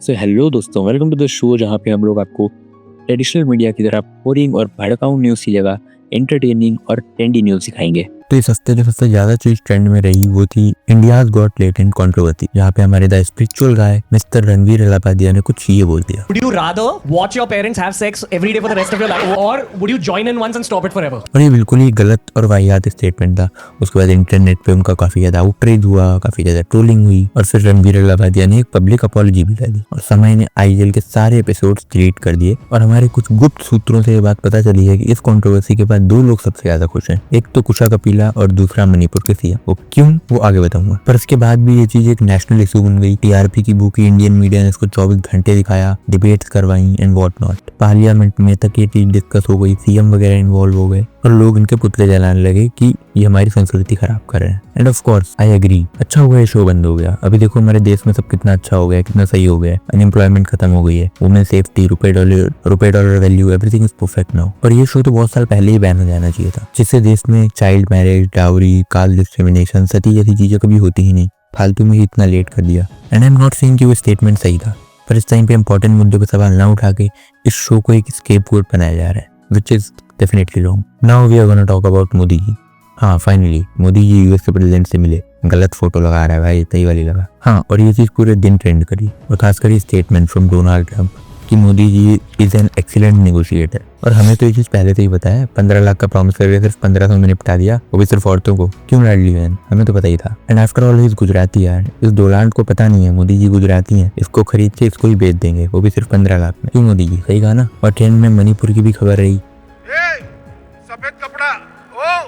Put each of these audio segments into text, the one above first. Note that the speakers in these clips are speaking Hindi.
सो हेलो दोस्तों, वेलकम टू द शो जहाँ पे हम लोग आपको ट्रेडिशनल मीडिया की तरह बोरिंग और भड़काऊ न्यूज़ की जगह एंटरटेनिंग और ट्रेंडी न्यूज़ सिखाएंगे। तो इस हफ्ते जो सबसे ज्यादा चीज ट्रेंड में रही वो थी इंडियाज गॉट लेटेंट कंट्रोवर्सी, जहाँ पे हमारे the spiritual guy mister Ranveer Allahbadia ने कुछ ये बोल दिया। Would you rather watch your parents have sex every day for the rest of your life, or would you join in once and stop it forever? और ये बिल्कुल ही गलत और वाहियात स्टेटमेंट था। उसके बाद इंटरनेट पे उनका काफी ज्यादा आउटरीच हुआ, काफी ज्यादा ट्रोलिंग हुई और फिर रणवीर अलापादिया ने एक पब्लिक अपॉलॉजी भी दी और समय ने आईजीएल के सारे एपिसोड्स डिलीट कर दिए। और हमारे कुछ गुप्त सूत्रों से ये बात पता चली है कि इस कंट्रोवर्सी के बाद दो लोग सबसे ज्यादा खुश हैं, एक तो कुशा कपिला और दूसरा मणिपुर के सीएम। वो क्यों, वो आगे बताऊंगा। पर इसके बाद भी ये चीज एक नेशनल इशू बन गई। टीआरपी की भूखी इंडियन मीडिया ने इसको 24 घंटे दिखाया, डिबेट्स करवाई एंड व्हाट नॉट। पार्लियामेंट में तक ये चीज डिस्कस हो गई, सीएम वगैरह इन्वॉल्व हो गए और लोग इनके पुतले जलाने लगे कि ये हमारी संस्कृति खराब कर रहे हैं। And of course I agree, अच्छा हुआ ये शो बंद हो गया। अभी देखो हमारे देश में सब कितना अच्छा हो गया, कितना सही हो गया। अनएम्प्लॉयमेंट खत्म हो गई है, वुमेन सेफ्टी, रुपए dollar value, everything is perfect now. पर ये शो तो बहुत साल पहले ही बैन हो जाना चाहिए था, जिससे देश में child marriage, dowry, caste discrimination, sati जैसी चीजें कभी होती ही नहीं। फालतू में ही इतना लेट कर दिया। And I am not saying कि वो स्टेटमेंट सही था, पर इस टाइम पे इंपॉर्टेंट मुद्दों पर सवाल ना उठा के इस शो को एक स्केपगोट बनाया जा रहा है, which is definitely wrong. Now we are gonna talk about Modi ji. हाँ, फाइनली मोदी जी यूएस के प्रेसिडेंट से मिले। गलत फोटो लगा रहा है भाई, सही वाली लगा। हाँ, और ये चीज पूरे दिन ट्रेंड करी और खासकर ये स्टेटमेंट फ्रॉम डोनाल्ड ट्रंप कि Modi ji is an excellent negotiator. और हमें तो ये चीज पहले से ही पता है। 15 लाख का प्रॉमिस करके सिर्फ 1500 में निपटा दिया, वो भी सिर्फ औरतों को। क्यों लाडली बहन, हमें तो पता ही था। And after all is Gujarati यार, इस डोनाल्ड को पता नहीं है मोदी जी गुजराती हैं, इसको खरीद के इसको ही बेच देंगे, वो भी सिर्फ 15 लाख में। क्यों मोदी जी, सही कहा ना। और ट्रेंड में मणिपुर की भी खबर रही। सफेद कपड़ा ओ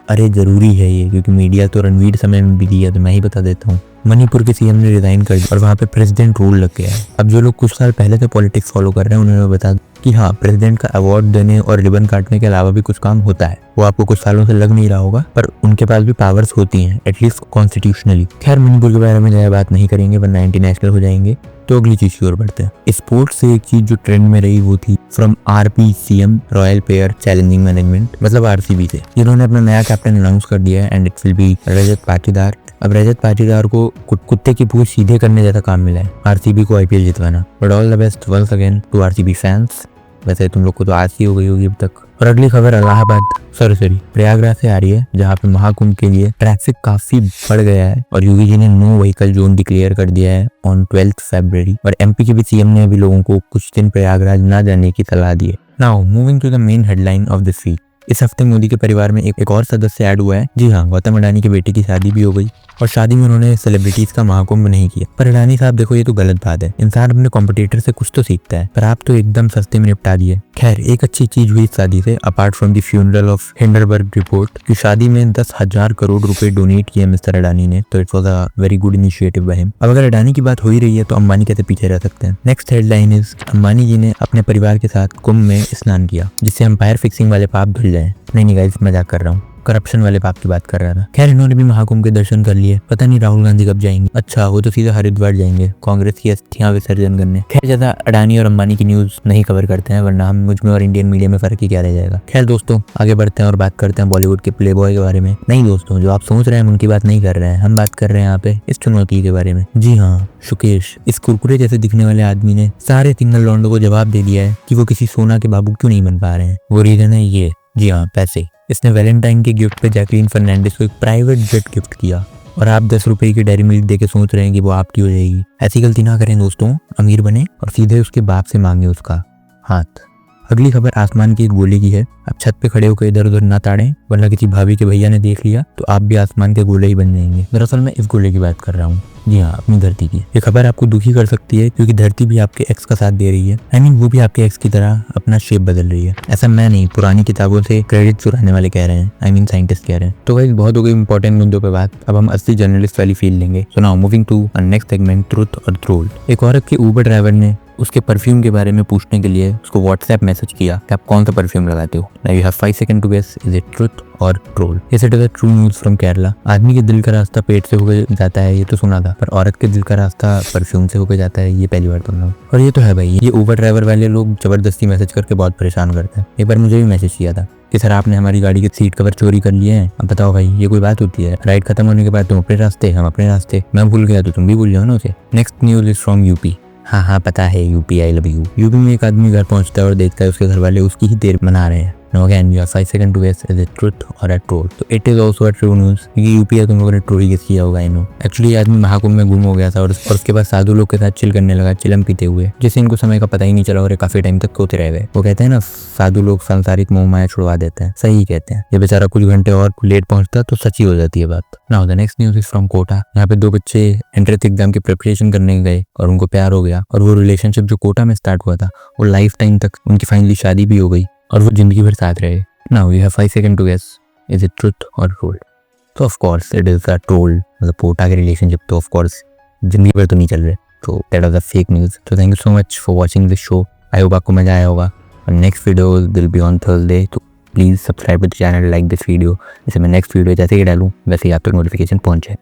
अरे जरूरी है ये, क्योंकि मीडिया तो रणवीर समय में भी दिया, तो मैं ही बता देता हूँ। मणिपुर के सीएम ने रिजाइन कर दिया और वहाँ पे प्रेसिडेंट रूल लग गया है। अब जो लोग कुछ साल पहले से पॉलिटिक्स फॉलो कर रहे हैं उन्होंने बता कि हाँ, प्रेसिडेंट का अवार्ड देने और रिबन काटने के अलावा भी कुछ काम होता है। वो आपको कुछ सालों से लग नहीं रहा होगा, पर उनके पास भी पावर्स होती हैं, एटलीस्ट कॉन्स्टिट्यूशनली। खैर, मणिपुर के बारे में ज्यादा बात नहीं करेंगे वरना इंटरनेशनल हो जाएंगे। तो अगली चीज की ओर बढ़ते हैं। स्पोर्ट्स से एक चीज जो ट्रेंड में रही वो थी from RP CM, royal pair challenging management, मतलब आरसीबी से, जिन्होंने अपना नया कैप्टन अनाउंस कर दिया है and it will be Rajat Patidar. अब रजत पाटीदार को कुत्ते की पूंछ सीधे करने जैसा काम मिला है, आरसीबी को आईपीएल जितवाना। But all the best once again to RCB fans. वैसे तुम लोग को तो आज ही हो गई होगी अब तक। और अगली खबर इलाहाबाद प्रयागराज से आ रही है, जहाँ पे महाकुंभ के लिए ट्रैफिक काफी बढ़ गया है और योगी जी ने नो व्हीकल जोन डिक्लेयर कर दिया है ऑन 12 फरवरी। और एमपी के भी सीएम ने अभी लोगों को कुछ दिन प्रयागराज ना जाने की सलाह दी है। Now moving to the main headline of this week. इस हफ्ते मोदी के परिवार में एक और सदस्य ऐड हुआ है। जी हाँ, गौतम अडानी की बेटी की शादी भी हो गई और शादी में उन्होंने सेलिब्रिटीज का महाकुंभ नहीं किया। पर अडानी साहब देखो, ये तो गलत बात है। इंसान अपने कॉम्पिटिटर से कुछ तो सीखता है, पर आप तो एकदम सस्ते में निपटा दिए। खैर, एक अच्छी चीज हुई इस शादी से, apart from the funeral of Hindenburg report, की शादी में 10,000 करोड़ रुपए डोनेट किए मिस्टर अडानी ने। तो it was a very good initiative by him. अब अगर अडानी की बात हो ही रही है तो अंबानी कैसे पीछे रह सकते हैं। नेक्स्ट हेडलाइन इज, अंबानी जी ने अपने परिवार के साथ कुंभ में स्नान किया, जिससे एम्पायर फिक्सिंग वाले पाप धुल जाए। नहीं गाइस, मजाक कर रहा हूँ, करप्शन वाले पाप की बात कर रहा था। खैर, इन्होंने भी महाकुंभ के दर्शन कर लिए। पता नहीं राहुल गांधी कब जाएंगे। अच्छा, वो तो सीधा हरिद्वार जाएंगे कांग्रेस की अस्थियां विसर्जन करने। खैर, ज्यादा अडानी और अंबानी की न्यूज नहीं कवर करते हैं, वरना हम मुझ में और इंडियन मीडिया में फर्क ही क्या रह जाएगा। खैर दोस्तों, आगे बढ़ते हैं और बात करते हैं बॉलीवुड के प्ले बॉय के बारे में। नहीं दोस्तों, जो आप सोच रहे हैं हम उनकी बात नहीं कर रहे हैं, हम बात कर रहे हैं यहाँ पे इस चुनौती के बारे में। जी हाँ, शुकेश, इस कुरकुरे जैसे दिखने वाले आदमी ने सारे सिंगल लॉन्डो को जवाब दे दिया है कि वो किसी सोना के बाबू क्यों नहीं बन पा रहे हैं। वो रीजन है ये, जी हाँ, पैसे। इसने वैलेंटाइन के गिफ्ट पे जैकलीन फर्नांडिस को एक प्राइवेट जेट गिफ्ट किया और आप 10 रुपए की डेयरी मिल्क देके सोच रहे हैं कि वो आपकी हो जाएगी। ऐसी गलती ना करें दोस्तों, अमीर बने और सीधे उसके बाप से मांगे उसका हाथ। अगली खबर आसमान की एक गोले की है। आप छत पे खड़े होकर इधर उधर ना ताड़ें, वरना किसी भाभी के भैया ने देख लिया तो आप भी आसमान के गोले ही बन जाएंगे। दरअसल मैं इस गोले की बात कर रहा हूँ, जी हाँ, अपनी धरती की। ये खबर आपको दुखी कर सकती है क्योंकि धरती भी आपके एक्स का साथ दे रही है। आई मीन, वो भी आपके एक्स की तरह अपना शेप बदल रही है। ऐसा मैं नहीं, पुरानी किताबों से क्रेडिट चुराने वाले कह रहे हैं, आई मीन साइंटिस्ट कह रहे हैं। तो गाइस, बहुत हो गई इंपॉर्टेंट मुद्दों पे बात। अब हम असली जर्नलिस्ट वाली फील लेंगे। So now moving to next segment, truth और ट्रोल। एक औरत के ऊबर ड्राइवर ने उसके परफ्यूम के बारे में पूछने के लिए उसको व्हाट्सएप मैसेज किया कि आप कौन सा परफ्यूम लगाते हो। Now you have 5 second to guess, is it truth और troll. It is a true news from Kerala. आदमी के दिल का रास्ता पेट से होकर जाता है, ये तो सुना था, पर औरत के दिल का रास्ता परफ्यूम से होकर जाता है, ये पहली बार सुन रहा हूँ। और ये तो है भाई, ये ऊबर ड्राइवर वाले लोग जबरदस्ती मैसेज करके बहुत परेशान करते हैं। एक बार मुझे भी मैसेज किया था कि सर आपने हमारी गाड़ी के सीट कवर चोरी कर लिए हैं। अब बताओ भाई, ये कोई बात होती है? राइड खत्म होने के बाद तुम अपने रास्ते, हम अपने रास्ते। मैं भूल गया तो तुम भी भूल जाओ ना उसे। Next news is from UP. हाँ पता है, UP, I love you. UP में एक आदमी घर पहुंचता है और देखता है उसके घर वाले उसकी ही देर मना रहे हैं। Now again, you have 5 seconds to guess is it truth or a troll? तो it is also a true news, क्योंकि यूपी है, तुम लोगों ने ट्रोल गेस किया होगा। I know. एक्चुअली आदमी महाकुंभ में गुम हो गया था और उसके बाद साधु लोग के साथ चिल करने लगा, चिलम पीते हुए, जिससे इनको समय का पता ही नहीं चला और काफी टाइम तक सोते रह गए। वो कहते हैं ना, साधु लोग सांसारिक मोह माया छुड़वा देते हैं। सही कहते हैं। ये बेचारा कुछ घंटे और लेट पहुंचता तो सच्ची हो जाती है बात। Now the next news is from Kota. यहाँ पे 2 बच्चे एंट्रेंस एग्जाम की प्रिपरेशन करने गए और उनको प्यार हो गया, और वो रिलेशनशिप जो कोटा में स्टार्ट हुआ था वो लाइफ टाइम तक उनकी फाइनली शादी भी हो गई और वो जिंदगी भर साथ रहे। Now you have 5 seconds to guess is it truth or troll? So of course it is a troll। मतलब कोटा के रिलेशनशिप तो ऑफ कोर्स जिंदगी भर तो नहीं चल रहे। तो that was a fake news. तो thank you so much for watching this show. I hope आपको मजा आया होगा। और next video will be on Thursday, तो please subscribe to the channel, like this video, जिससे मैं नेक्स्ट वीडियो जैसे ही डालूँ वैसे ही आप तक नोटिफिकेशन पहुँचे।